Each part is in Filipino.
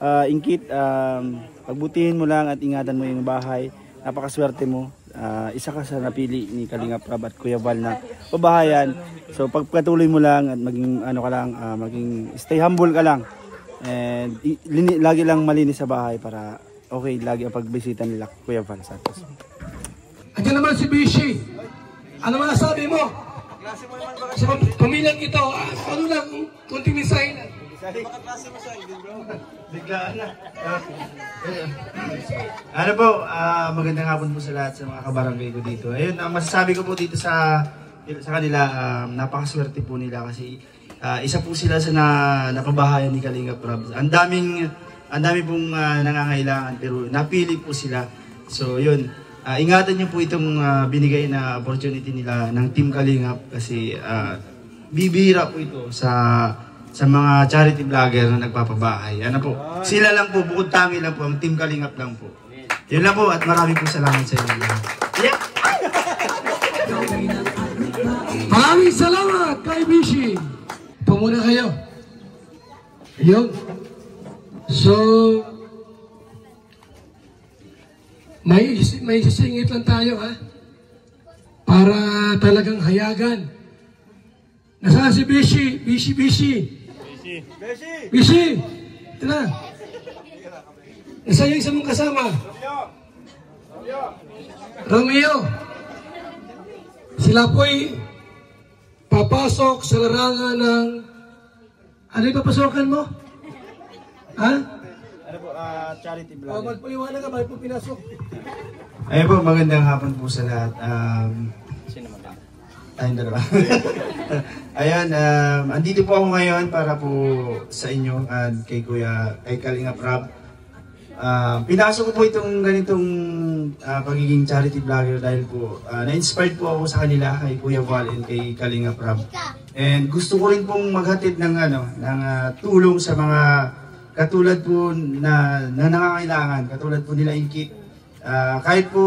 Ingkit, pagbutihin mo lang at ingatan mo yung bahay. Napakaswerte mo. Isa ka sa napili ni Kalinga Prab at Kuya Val na pabahayan. So pagpatuloy mo lang at maging ano ka lang, maging stay humble ka lang. And lagi lang malinis sa bahay para okay lagi ang pagbisita nila Kuya Val Santos. Andiyan naman si Bishi. Ano mga sabi mo? Sa pamilyang ito, ano lang, kunting mensahe na. Makaklase mo siya, bro. Biglaan na. Ano po, magandang hapon po sa lahat sa mga kabarangay ko dito. Ayun, ang masasabi ko po dito sa kanila, napakaswerte po nila kasi isa po sila sa napabahayan ni Kalinga Prab. Ang dami pong nangangailangan pero napili po sila. So yun, ingatan niyo po itong binigay na opportunity nila ng Team Kalingap kasi bibihira po ito sa mga charity vlogger na nagpapabahay. Ano po, sila lang po, bukod tangi lang po, ang Team Kalingap lang po. Yun lang po at marami po salamat sa inyo. Yeah. Maraming salamat kay Bishi. Ito muna kayo. Yun. So, may sisingit lang tayo ha. Para talagang hayagan. Nasaan si Bishi? Bishi. Ito na. Nasaan yung isa mong kasama? Romeo. Sila po'y papasok sa larangan ng... Ano yung papasokan mo? Ha? Ano po, charity vlog. Magpaliwanag ka, bakit po pinasok? Ayun po, magandang hapon po sa lahat. Sino maganda? Tayong dalawa. Ayan, andito po ako ngayon para po sa inyo at kay Kalinga Prab. Pinasok ko po itong ganitong pagiging charity vlogger dahil po na-inspired po ako sa kanila kay Kuya Val and kay Kalinga Prab. And gusto ko rin pong maghatid ng tulong sa mga katulad po na nangangailangan, katulad po nila Ingkit. Kahit po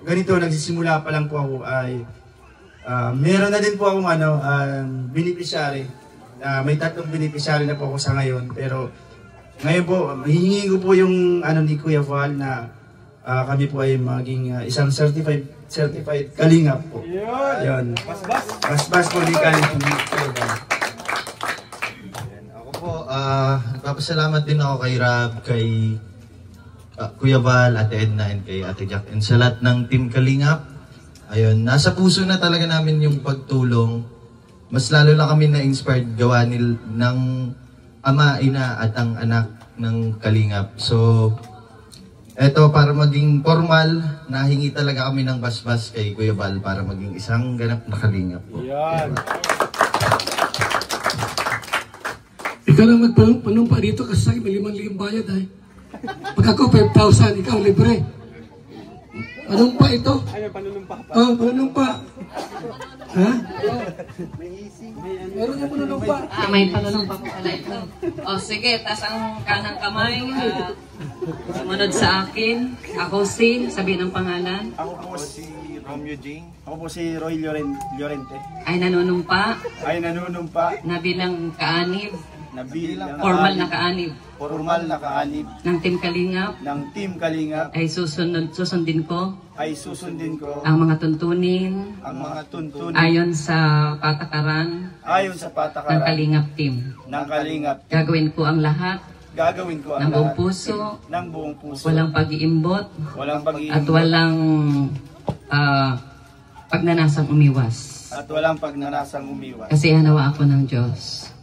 ganito nagsisimula pa lang po ako ay meron na din po akong beneficiary. May 3 beneficiary na po ako sa ngayon. Pero ngayon po, hihingi ko po yung ni Kuya Val na kami po ay maging isang certified Kalingap po. Yun. Bas po ni Kalingap. Ako po, nagpapasalamat din ako kay Rab, kay Kuya Val, Ate Edna, and kay Ate Jack, and sa lahat ng Team Kalingap. Ayun, nasa puso na talaga namin yung pagtulong. Mas lalo na kami na-inspired gawa ng ama, ina at ang anak ng Kalingap. So, eto para maging formal, nahingi talaga kami ng basbas kay Kuya Val para maging isang ganap na Kalingap po. Yan. Ikaw lang magpanumpa dito kasi sa akin may 5,000 bayad ay. Pag ako 5,000, ikaw libre. Panumpa ito? Ay, panunumpa pa. Oh, panunumpa. Ha? Meron yung panunumpa. May panunumpa po pala ito. O sige, tas ang kanang kamay. Sumunod sa akin. Ako sabihin ng pangalan. Ako po si Romeo Jing. Ako po si Roy Llorente. Ay nanunumpa. Na bilang kaanib. Formal na kaanib. Ng Team Kalingap. Ay susundin ko. Ang mga tuntunin. Ayon sa patakaran. Ng Kalingap Team. Gagawin ko ang lahat. Ng buong puso. Walang pag-iimbot. At walang pagnanasang umiwas. Kasiyahan nawa ako ng Diyos.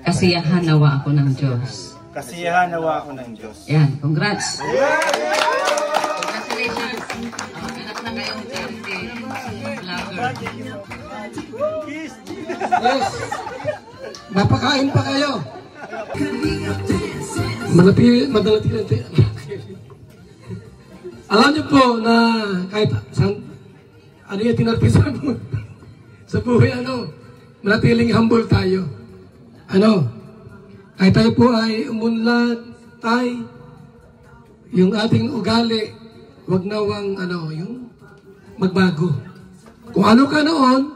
Kasiyahan nawa ako ng Diyos. Yan, congrats. Congratulations. Ganap na kayong charity vlogger. Yes. Napakain pa kayo. Madalati. Alam niyo po na kahit ano yung tinarpisan mo sa buhay, manatiling humble tayo. Kahit tayo po ay umunlad, yung ating ugali, wag nawang yung magbago. Kung ano ka noon,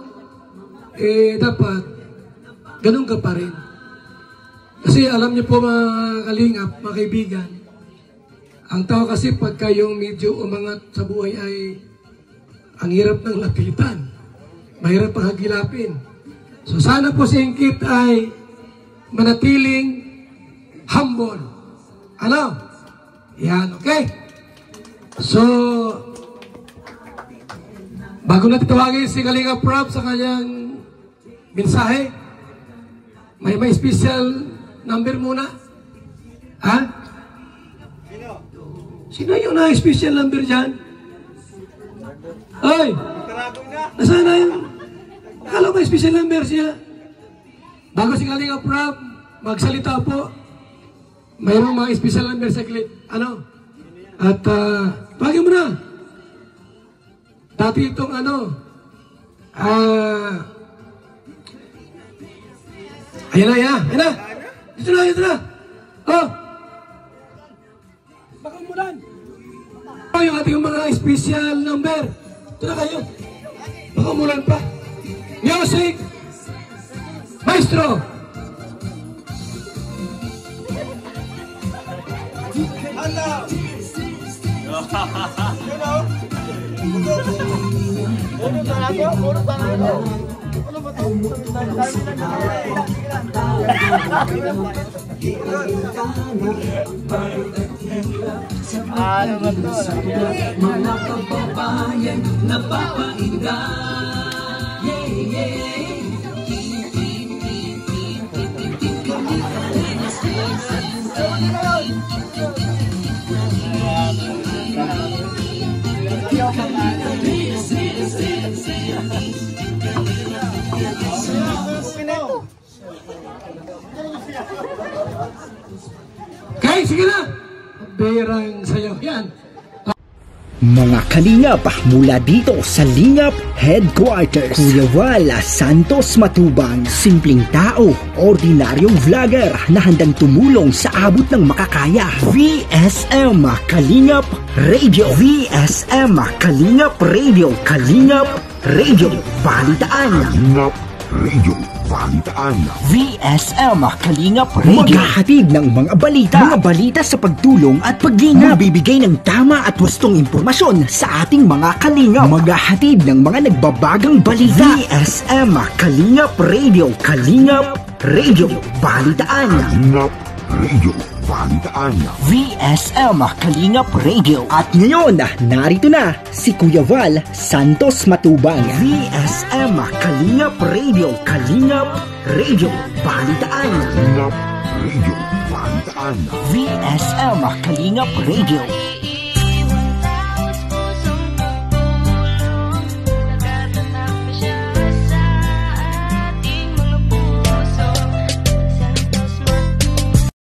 dapat ganun ka pa rin. Kasi alam niyo po mga kalingap, mga kaibigan, ang tao kasi pagka yung medyo umangat sa buhay ay ang hirap ng lapitan. Mahirap pang hagilapin. So sana po si Ingkit ay manatiling humble. Ano? Yan, okay? So, bago natin tawagin si Kalinga Prab sa kanyang mensahe, may special number muna. Ha? Sino yung na-special number dyan? Ay! Nasaan na yun? Akala ko may special number siya. Bago si Kalinga Prab magsalita po, mayroong mga special number sa clip. Ano? At bagay mo na. Dati itong ayan na. Dito na. Oh! Baka umulan. Yung ating mga special number. Ito na kayo. Baka umulan pa. Music! Maestro! Ano ba to? Mga kababayan na papainda. Okay, sige na. Berang sayo. Yan. Mga kalingap mula dito sa Lingap Headquarters, Kuya Val Santos Matubang, simpleng tao, ordinaryong vlogger na handang tumulong sa abot ng makakaya. VSM Kalingap Radio, VSM Kalingap Radio, Kalingap Radio, Balitaan. Kalingap Radio, Balitaan. VSM Kalingap Radio, maghahatid ng mga balita sa pagtulong at paglingap, magbibigay ng tama at wastong impormasyon sa ating mga kalingap, maghahatid ng mga nagbabagang balita. VSM Kalingap Radio, Kalingap Radio, Balitaan. Kalingap Radio, Balitaan. VSM Kalingap Radio. At ngayon, narito na si Kuya Val Santos Matubang. VSM Kalingap Radio, Kalingap Radio, Balitaan. Kalingap Radio, Balitaan. VSM Kalingap Radio.